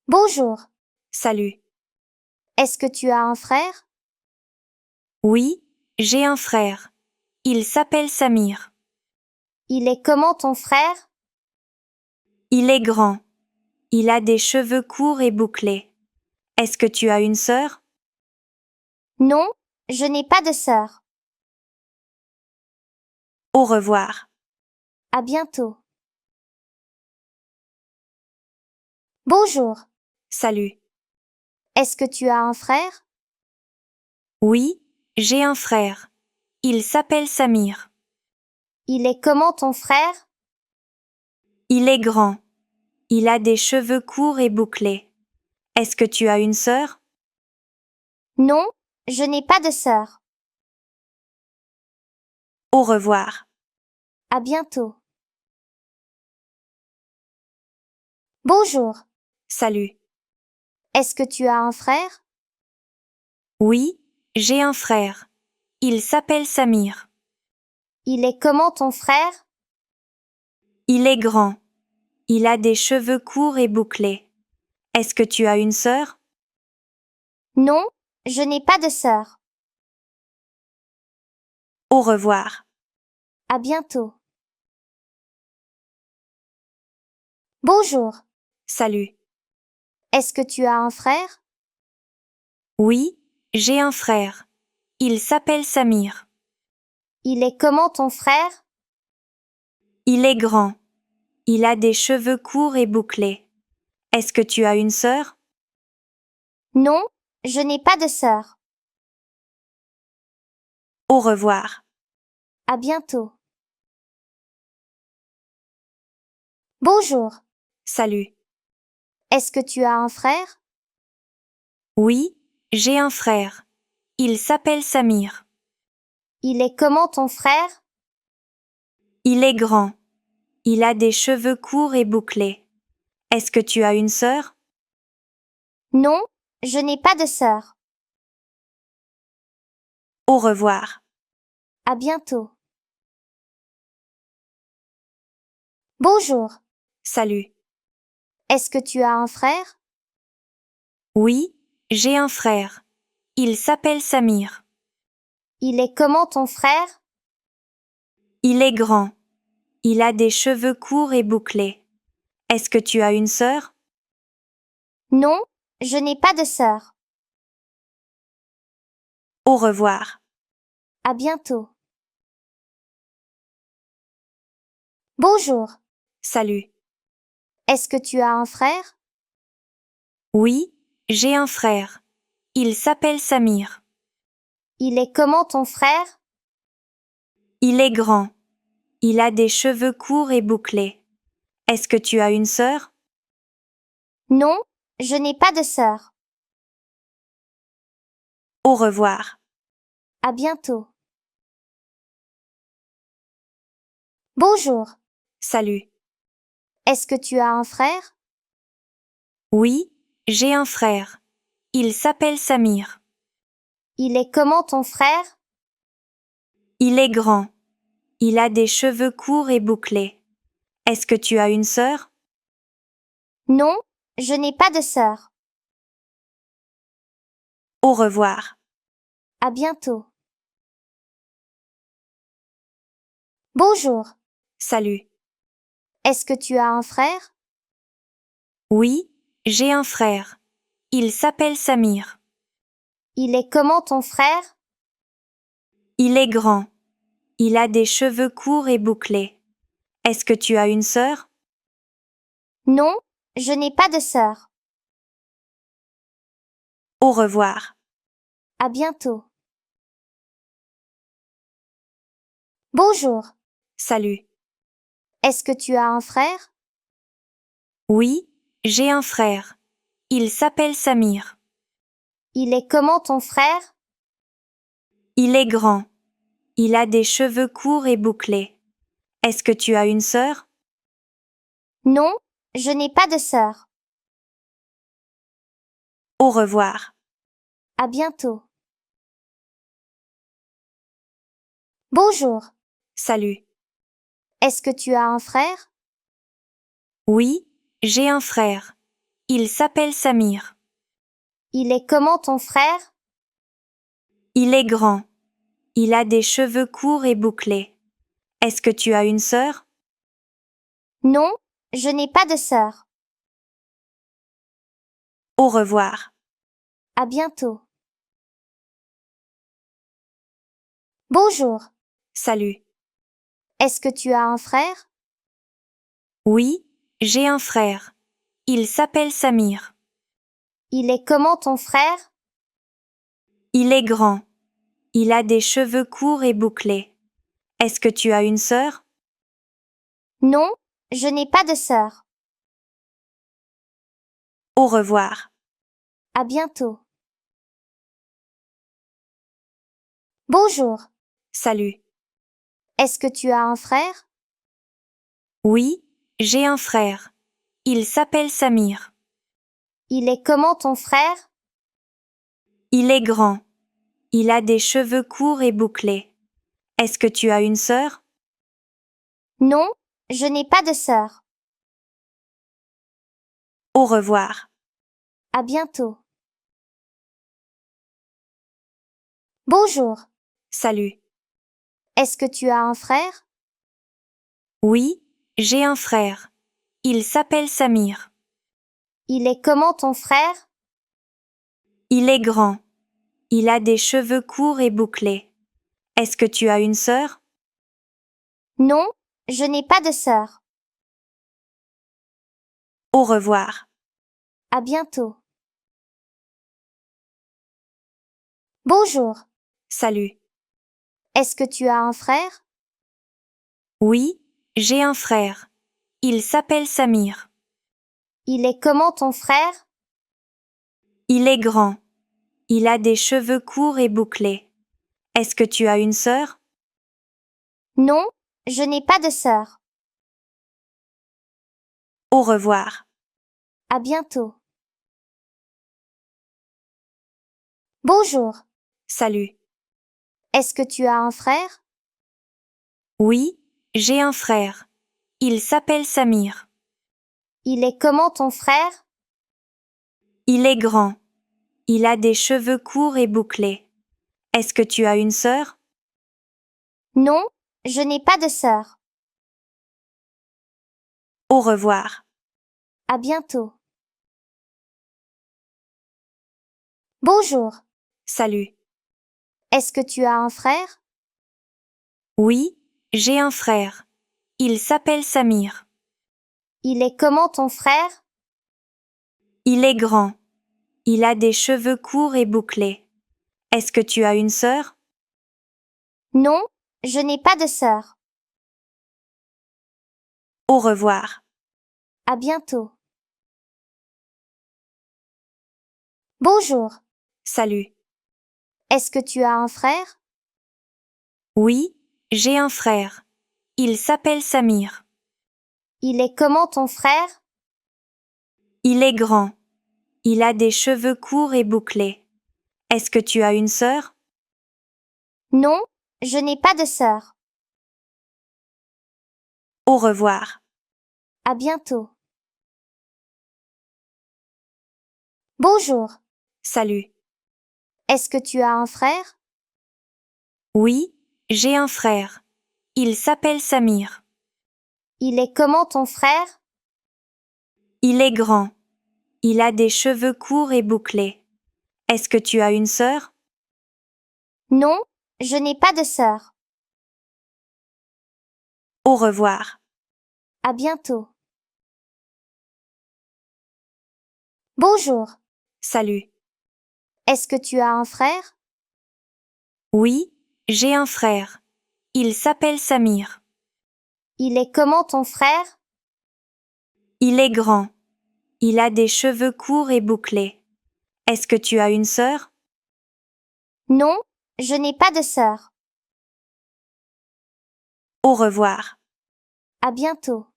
Bonjour, Salut. est-ce que tu as un frère? Oui, j'ai un frère. Il s'appelle Samir. Il est comment ton frère? Il est grand. Il a des cheveux courts et bouclés. Est-ce que tu as une sœur? Non, je n'ai pas de sœur. Au revoir. À bientôt. Bonjour, Salut. est-ce que tu as un frère? Oui, j'ai un frère. Il s'appelle Samir. Il est comment ton frère? Il est grand. Il a des cheveux courts et bouclés. Est-ce que tu as une sœur? Non, je n'ai pas de sœur. Au revoir. À bientôt. Bonjour, Salut. est-ce que tu as un frère? Oui, j'ai un frère. Il s'appelle Samir. Il est comment ton frère? Il est grand. Il a des cheveux courts et bouclés. Est-ce que tu as une sœur? Non, je n'ai pas de sœur. Au revoir. À bientôt. Bonjour, Salut. est-ce que tu as un frère? Oui, j'ai un frère. Il s'appelle Samir. Il est comment ton frère? Il est grand. Il a des cheveux courts et bouclés. Est-ce que tu as une sœur? Non, je n'ai pas de sœur. Au revoir. À bientôt. Bonjour, Salut. est-ce que tu as un frère? Oui, j'ai un frère. Il s'appelle Samir. Il est comment ton frère? Il est grand. Il a des cheveux courts et bouclés. Est-ce que tu as une sœur? Non, je n'ai pas de sœur. Au revoir. À bientôt. Bonjour, Salut. est-ce que tu as un frère? Oui, j'ai un frère. Il s'appelle Samir. Il est comment ton frère? Il est grand. Il a des cheveux courts et bouclés. Est-ce que tu as une sœur? Non, je n'ai pas de sœur. Au revoir. À bientôt. Bonjour, Salut. est-ce que tu as un frère? Oui, j'ai un frère. Il s'appelle Samir. Il est comment ton frère? Il est grand. Il a des cheveux courts et bouclés. Est-ce que tu as une sœur? Non, je n'ai pas de sœur. Au revoir. À bientôt. Bonjour, Salut. est-ce que tu as un frère? Oui, j'ai un frère. Il s'appelle Samir. Il est comment ton frère? Il est grand. Il a des cheveux courts et bouclés. Est-ce que tu as une sœur? Non, je n'ai pas de sœur. Au revoir. À bientôt. Bonjour, Salut. est-ce que tu as un frère? Oui, j'ai un frère. Il s'appelle Samir. Il est comment ton frère? Il est grand. Il a des cheveux courts et bouclés. Est-ce que tu as une sœur? Non, je n'ai pas de sœur. Au revoir. À bientôt. Bonjour, Salut. est-ce que tu as un frère? Oui, j'ai un frère. Il s'appelle Samir. Il est comment ton frère? Il est grand. Il a des cheveux courts et bouclés. Est-ce que tu as une sœur? Non, je n'ai pas de sœur. Au revoir. À bientôt. Bonjour, Salut. est-ce que tu as un frère? Oui, j'ai un frère. Il s'appelle Samir. Il est comment ton frère? Il est grand. Il a des cheveux courts et bouclés. Est-ce que tu as une sœur? Non, je n'ai pas de sœur. Au revoir. À bientôt. Bonjour. Salut. Est-ce que tu as un frère? Oui, j'ai un frère. Il s'appelle Samir. Il est comment ton frère? Il est grand. Il a des cheveux courts et bouclés. Est-ce que tu as une sœur? Non, je n'ai pas de sœur. Au revoir. À bientôt. Bonjour. Salut. Est-ce que tu as un frère? Oui, j'ai un frère. Il s'appelle Samir. Il est comment ton frère? Il est grand. Il a des cheveux courts et bouclés. Est-ce que tu as une sœur? Non, je n'ai pas de sœur. Au revoir. À bientôt. Bonjour. Salut. Est-ce que tu as un frère? Oui, j'ai un frère. Il s'appelle Samir. Il est comment ton frère? Il est grand. Il a des cheveux courts et bouclés. Est-ce que tu as une sœur? Non, je n'ai pas de sœur. Au revoir. À bientôt. Bonjour. Salut. Est-ce que tu as un frère? Oui, j'ai un frère. Il s'appelle Samir. Il est comment ton frère? Il est grand. Il a des cheveux courts et bouclés. Est-ce que tu as une sœur? Non, je n'ai pas de sœur. Au revoir. À bientôt. Bonjour. Salut. Est-ce que tu as un frère? Oui, j'ai un frère. Il s'appelle Samir. Il est comment ton frère? Il est grand. Il a des cheveux courts et bouclés. Est-ce que tu as une sœur? Non, je n'ai pas de sœur. Au revoir. À bientôt. Bonjour. Salut. Est-ce que tu as un frère? Oui, j'ai un frère. Il s'appelle Samir. Il est comment ton frère? Il est grand. Il a des cheveux courts et bouclés. Est-ce que tu as une sœur? Non, je n'ai pas de sœur. Au revoir. À bientôt. Bonjour. Salut. Est-ce que tu as un frère? Oui, j'ai un frère. Il s'appelle Samir. Il est comment ton frère? Il est grand. Il a des cheveux courts et bouclés. Est-ce que tu as une sœur? Non, je n'ai pas de sœur. Au revoir. À bientôt. Bonjour. Salut. Est-ce que tu as un frère? Oui, j'ai un frère. Il s'appelle Samir. Il est comment ton frère? Il est grand. Il a des cheveux courts et bouclés. Est-ce que tu as une sœur? Non, je n'ai pas de sœur. Au revoir. À bientôt. Bonjour. Salut. Est-ce que tu as un frère? Oui, j'ai un frère. Il s'appelle Samir. Il est comment ton frère? Il est grand. Il a des cheveux courts et bouclés. Est-ce que tu as une sœur? Non, je n'ai pas de sœur. Au revoir. À bientôt.